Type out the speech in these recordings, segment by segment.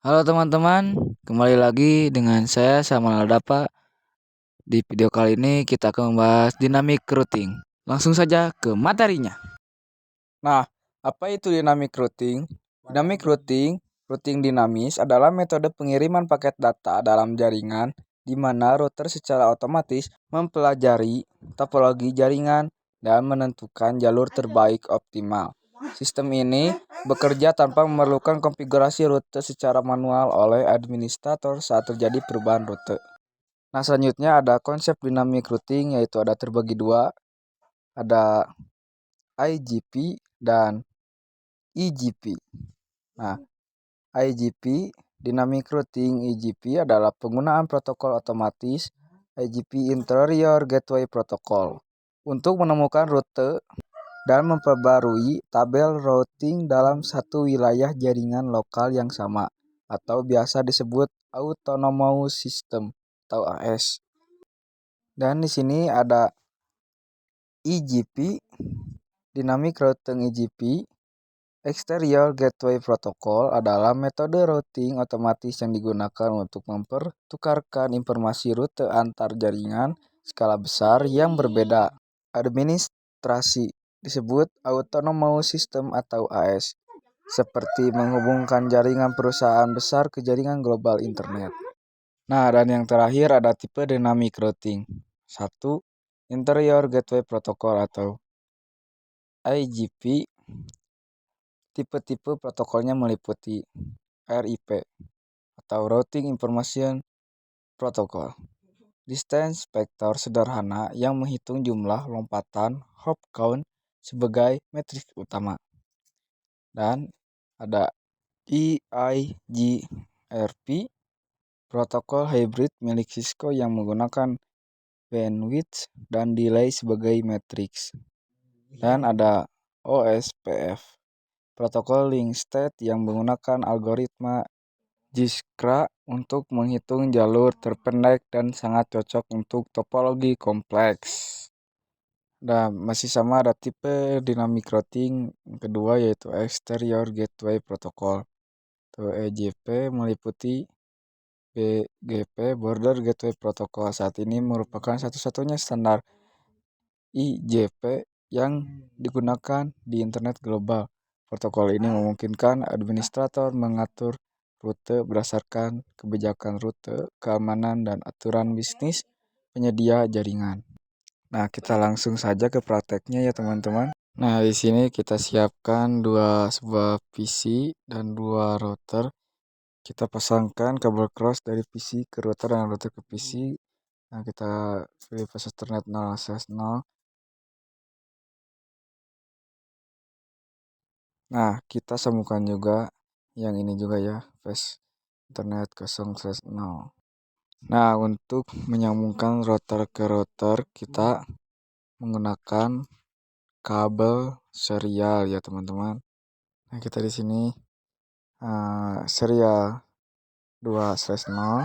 Halo teman-teman, kembali lagi dengan saya Samuel Dapa. Di video kali ini kita akan membahas dynamic routing. Langsung saja ke materinya. Nah, apa itu dynamic routing? Dynamic routing dinamis adalah metode pengiriman paket data dalam jaringan di mana router secara otomatis mempelajari topologi jaringan dan menentukan jalur terbaik optimal. Sistem ini bekerja tanpa memerlukan konfigurasi rute secara manual oleh administrator saat terjadi perubahan rute. Nah, selanjutnya ada konsep dynamic routing, yaitu ada terbagi dua, ada IGP dan EGP. Nah, IGP, Dynamic Routing (IGP) adalah penggunaan protokol otomatis IGP Interior Gateway Protocol untuk menemukan rute dan memperbarui tabel routing dalam satu wilayah jaringan lokal yang sama, atau biasa disebut Autonomous System atau AS. Dan di sini ada EGP, Dynamic Routing EGP. Exterior Gateway Protocol adalah metode routing otomatis yang digunakan untuk mempertukarkan informasi rute antar jaringan skala besar yang berbeda. Administrasi disebut Autonomous System atau AS, seperti menghubungkan jaringan perusahaan besar ke jaringan global internet. Nah, dan yang terakhir ada tipe dynamic routing. 1. Interior Gateway Protocol atau IGP. Tipe-tipe protokolnya meliputi RIP atau Routing Information Protocol. Distance vector sederhana yang menghitung jumlah lompatan hop count sebagai metrik utama. Dan ada EIGRP, protokol hybrid milik Cisco yang menggunakan bandwidth dan delay sebagai matriks. Dan ada OSPF, protokol link state yang menggunakan algoritma JISCRA untuk menghitung jalur terpendek dan sangat cocok untuk topologi kompleks. Dan masih sama, ada tipe dynamic routing kedua, yaitu Exterior Gateway Protocol atau EGP, meliputi BGP Border Gateway Protocol. Saat ini merupakan satu-satunya standar IGP yang digunakan di internet global. Protokol ini memungkinkan administrator mengatur rute berdasarkan kebijakan rute, keamanan, dan aturan bisnis penyedia jaringan. Nah, kita langsung saja ke prakteknya ya teman-teman. Nah, di sini kita siapkan sebuah PC dan dua router. Kita pasangkan kabel cross dari PC ke router dan router ke PC. Nah, kita pilih flash Ethernet 0/0. Nah, kita sambungkan juga yang ini juga ya, flash Ethernet 0/0. Nah, untuk menyambungkan router ke router, kita menggunakan kabel serial ya teman-teman. Nah, kita di sini serial 2/0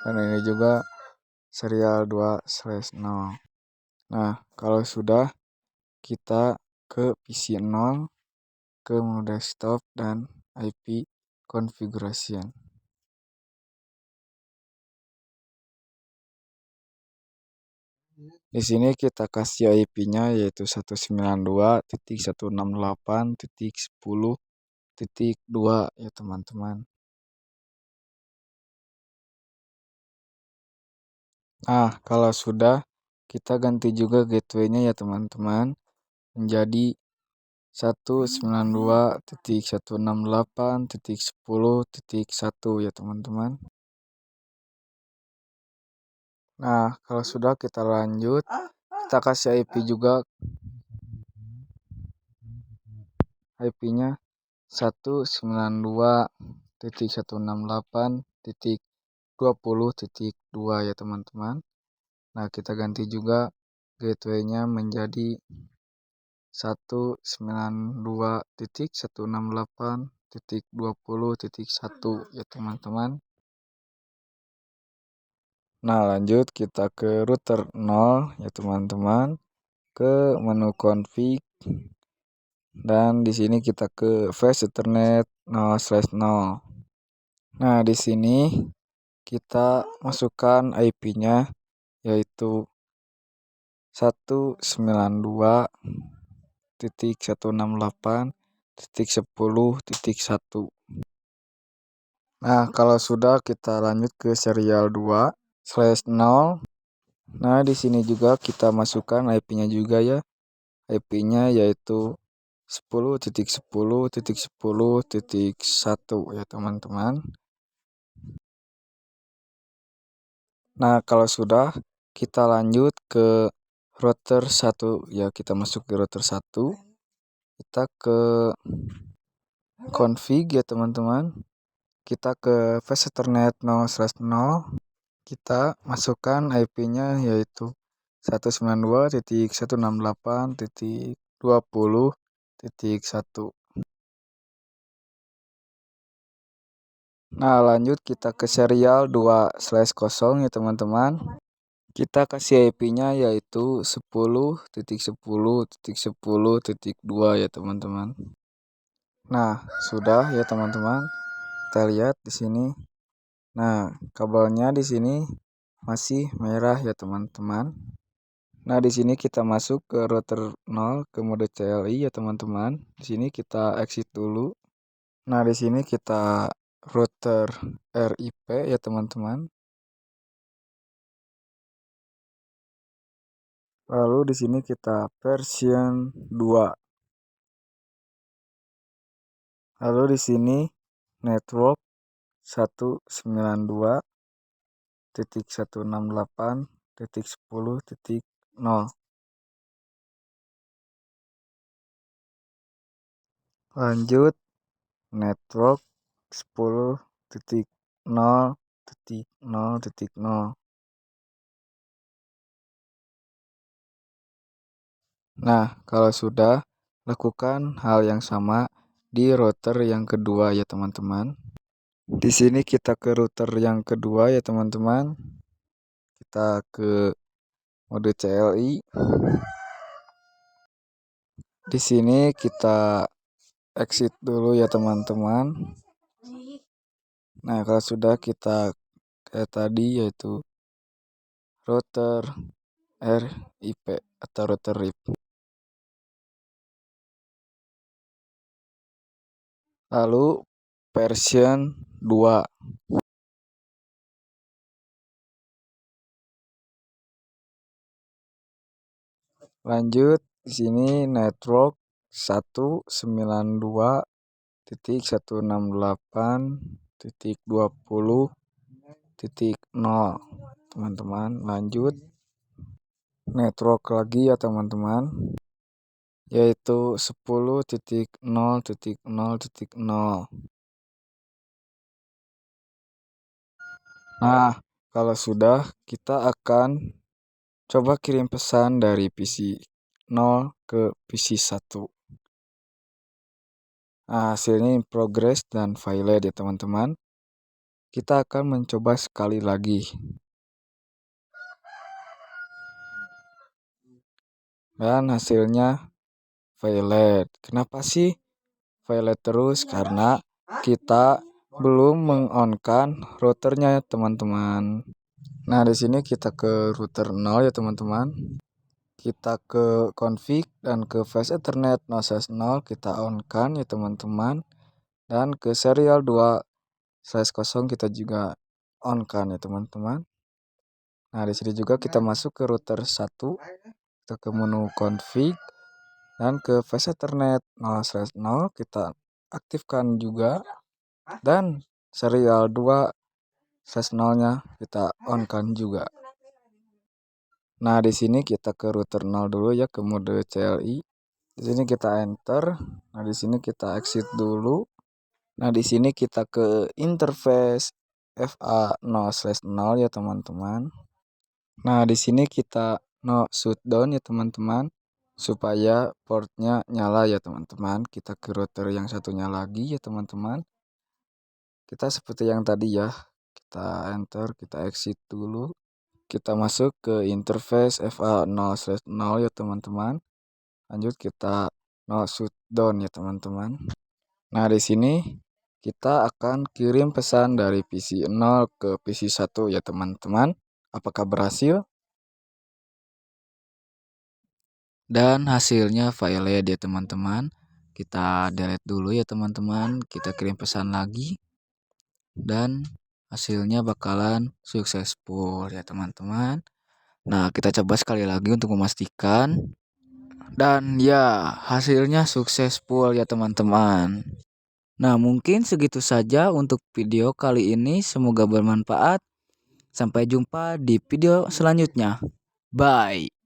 dan ini juga serial 2/0. Nah, kalau sudah, kita ke PC 0, ke menu desktop dan IP configuration. Di sini kita kasih IP-nya yaitu 192.168.10.2 ya teman-teman. Nah, kalau sudah, kita ganti juga gateway-nya ya teman-teman menjadi 192.168.10.1 ya teman-teman. Nah, kalau sudah, kita lanjut. Kita kasih IP juga. IP-nya 192.168.20.2 ya teman-teman. Nah, kita ganti juga gateway-nya menjadi 192.168.20.1 ya teman-teman. Nah, lanjut kita ke router 0 ya teman-teman, ke menu config, dan di sini kita ke flash Ethernet 0/0. Nah, di sini kita masukkan IP-nya yaitu 192.168.10.1. Nah, kalau sudah kita lanjut ke serial 2/0. Nah, di sini juga kita masukkan IP-nya juga ya. IP-nya yaitu 10.10.10.1 ya teman-teman. Nah, kalau sudah kita lanjut ke router 1 ya, kita masuk ke router 1. Kita ke config ya teman-teman. Kita ke fast ethernet 0/0. Kita masukkan IP-nya yaitu 192.168.20.1. Nah, lanjut kita ke serial 2/0 ya teman-teman. Kita kasih IP-nya yaitu 10.10.10.2 ya teman-teman. Nah, sudah ya teman-teman. Kita lihat di sini. Nah, kabelnya di sini masih merah ya teman-teman. Nah, di sini kita masuk ke router 0 ke mode CLI ya teman-teman. Di sini kita exit dulu. Nah, di sini kita router RIP ya teman-teman. Lalu di sini kita version 2. Lalu di sini network 192.168.10.0. Lanjut network 10.0.0.0. Nah, kalau sudah, lakukan hal yang sama di router yang kedua ya teman-teman. Di sini kita ke router yang kedua ya teman-teman. Kita ke mode CLI. Di sini kita exit dulu ya teman-teman. Nah, kalau sudah kita kayak tadi yaitu router RIP atau router RIP. Lalu version 2. Lanjut di sini network 192.168.20.0. Teman-teman, lanjut network lagi ya teman-teman, yaitu 10.0.0.0. Nah, kalau sudah, kita akan coba kirim pesan dari PC 0 ke PC 1. Nah, hasilnya in progress dan failed ya teman-teman. Kita akan mencoba sekali lagi. Dan hasilnya failed. Kenapa sih failed terus? Karena kita belum mengonkan routernya ya teman-teman. Nah, di sini kita ke router 0 ya teman-teman. Kita ke config dan ke fast ethernet 0/0 kita on-kan ya teman-teman. Dan ke serial 2/0 kita juga on-kan ya teman-teman. Nah, di sini juga kita masuk ke router 1, kita ke menu config dan ke fast ethernet 0/0 kita aktifkan juga, dan serial 2/0-nya kita on-kan juga. Nah, di sini kita ke router 0 dulu ya, ke mode CLI. Di sini kita enter. Nah, di sini kita exit dulu. Nah, di sini kita ke interface FA 0/0 ya teman-teman. Nah, di sini kita no shutdown ya teman-teman, supaya portnya nyala ya teman-teman. Kita ke router yang satunya lagi ya teman-teman. Kita seperti yang tadi ya, kita enter, kita exit dulu. Kita masuk ke interface FA 0/0 ya teman-teman. Lanjut kita no shutdown ya teman-teman. Nah, di sini Kita akan kirim pesan dari PC 0 ke PC 1 ya teman-teman. Apakah berhasil? Dan hasilnya violate ya teman-teman. Kita delete dulu ya teman-teman. Kita kirim pesan lagi. Dan hasilnya bakalan successful ya teman-teman. Nah, kita coba sekali lagi untuk memastikan. Dan ya, hasilnya successful ya teman-teman. Nah, mungkin segitu saja untuk video kali ini. Semoga bermanfaat. Sampai jumpa di video selanjutnya. Bye.